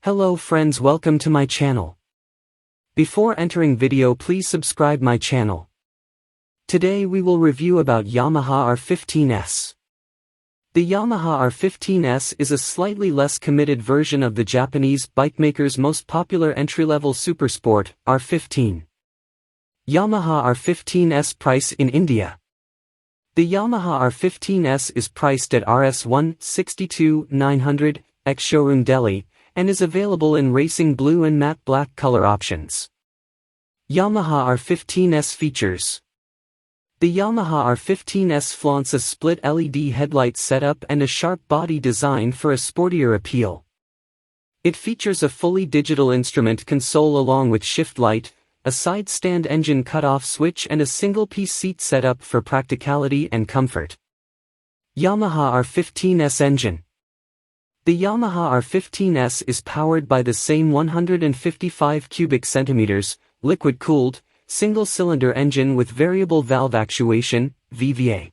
Hello friends, welcome to my channel. Before entering video, please subscribe my channel. Today we will review about Yamaha R15S. The Yamaha R15S is a slightly less committed version of the Japanese bike maker's most popular entry-level supersport, R15. Yamaha R15S price in India. The Yamaha R15S is priced at Rs 162,900, ex-showroom Delhi, and is available in racing blue and matte black color options. Yamaha R15S features. The Yamaha R15S flaunts a split LED headlight setup and a sharp body design for a sportier appeal. It features a fully digital instrument console along with shift light, a side stand engine cutoff switch and a single-piece seat setup for practicality and comfort. Yamaha R15S engine. The Yamaha R15S is powered by the same 155 cubic centimeters, liquid-cooled, single-cylinder engine with variable valve actuation, VVA.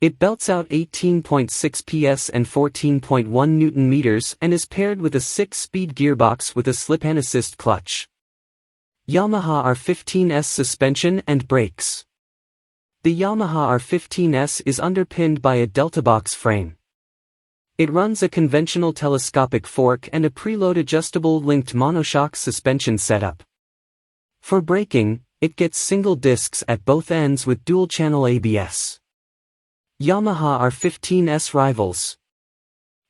It belts out 18.6 PS and 14.1 Newton-meters and is paired with a 6-speed gearbox with a slip-and assist clutch. Yamaha R15S suspension and brakes. The Yamaha R15S is underpinned by a delta box frame. It runs a conventional telescopic fork and a preload adjustable linked monoshock suspension setup. For braking, it gets single discs at both ends with dual-channel ABS. Yamaha R15S rivals.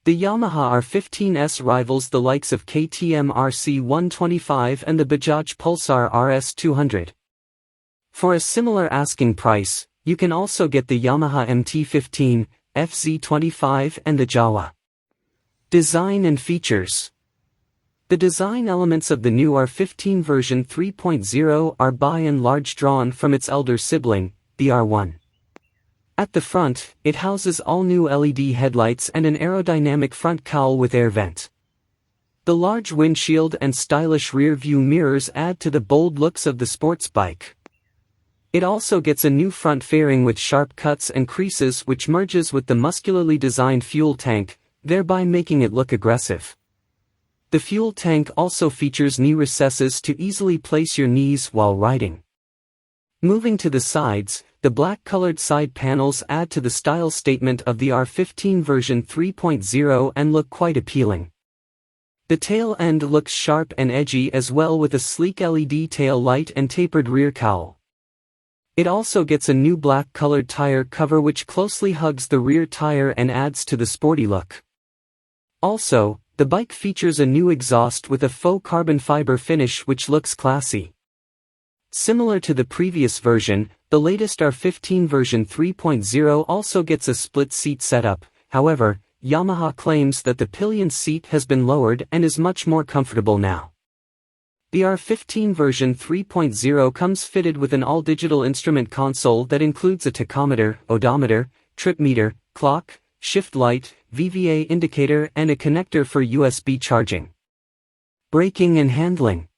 The Yamaha R15S rivals the likes of KTM RC125 and the Bajaj Pulsar RS200. For a similar asking price, you can also get the Yamaha MT15, FZ25 and the Jawa. Design and features. The design elements of the new R15 version 3.0 are by and large drawn from its elder sibling, the R1. At the front, it houses all-new LED headlights and an aerodynamic front cowl with air vent. The large windshield and stylish rear-view mirrors add to the bold looks of the sports bike. It also gets a new front fairing with sharp cuts and creases which merges with the muscularly designed fuel tank, thereby making it look aggressive. The fuel tank also features knee recesses to easily place your knees while riding. Moving to the sides, the black-colored side panels add to the style statement of the R15 version 3.0 and look quite appealing. The tail end looks sharp and edgy as well with a sleek LED tail light and tapered rear cowl. It also gets a new black-colored tire cover which closely hugs the rear tire and adds to the sporty look. Also, the bike features a new exhaust with a faux carbon fiber finish which looks classy. Similar to the previous version, the latest R15 version 3.0 also gets a split seat setup. However, Yamaha claims that the pillion seat has been lowered and is much more comfortable now. The R15 version 3.0 comes fitted with an all-digital instrument console that includes a tachometer, odometer, trip meter, clock, shift light, VVA indicator and a connector for USB charging. Braking and handling.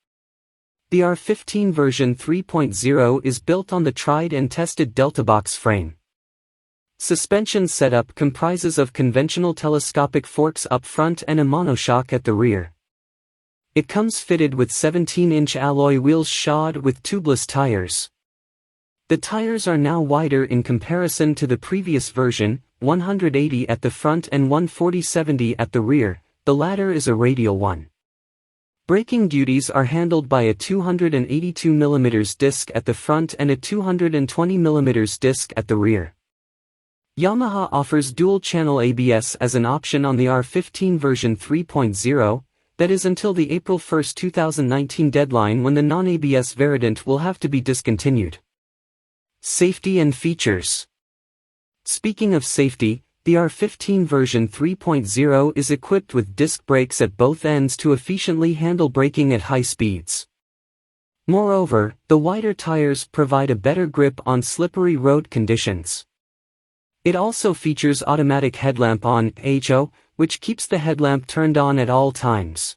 The R15 version 3.0 is built on the tried and tested delta box frame. Suspension setup comprises of conventional telescopic forks up front and a monoshock at the rear. It comes fitted with 17-inch alloy wheels shod with tubeless tires. The tires are now wider in comparison to the previous version, 180 at the front and 140/70 at the rear, the latter is a radial one. Braking duties are handled by a 282mm disc at the front and a 220mm disc at the rear. Yamaha offers dual-channel ABS as an option on the R15 version 3.0, that is until the April 1, 2019 deadline when the non-ABS variant will have to be discontinued. Safety and features. Speaking of safety, the R15 version 3.0 is equipped with disc brakes at both ends to efficiently handle braking at high speeds. Moreover, the wider tires provide a better grip on slippery road conditions. It also features automatic headlamp on (HO), which keeps the headlamp turned on at all times.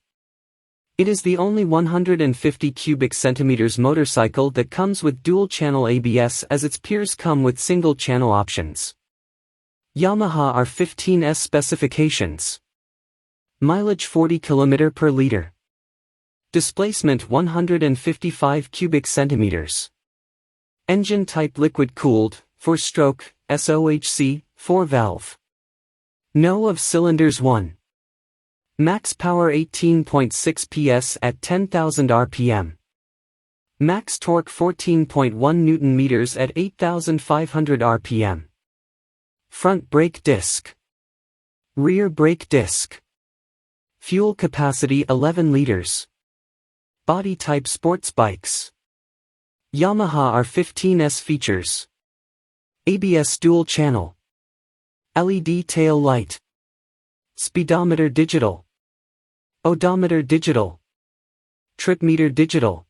It is the only 150 cubic centimeters motorcycle that comes with dual-channel ABS as its peers come with single-channel options. Yamaha R15S specifications. Mileage 40 km per liter. Displacement 155 cubic centimeters. Engine type liquid cooled, 4-stroke, SOHC, 4-valve. No of cylinders 1. Max power 18.6 PS at 10,000 RPM. Max torque 14.1 Nm at 8,500 RPM. Front brake disc. Rear brake disc. Fuel capacity 11 liters. Body type sports bikes. Yamaha R15's features. ABS dual channel. LED tail light. Speedometer digital. Odometer digital. Trip meter digital.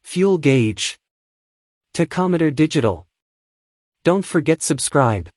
Fuel gauge. Tachometer digital. Don't forget subscribe.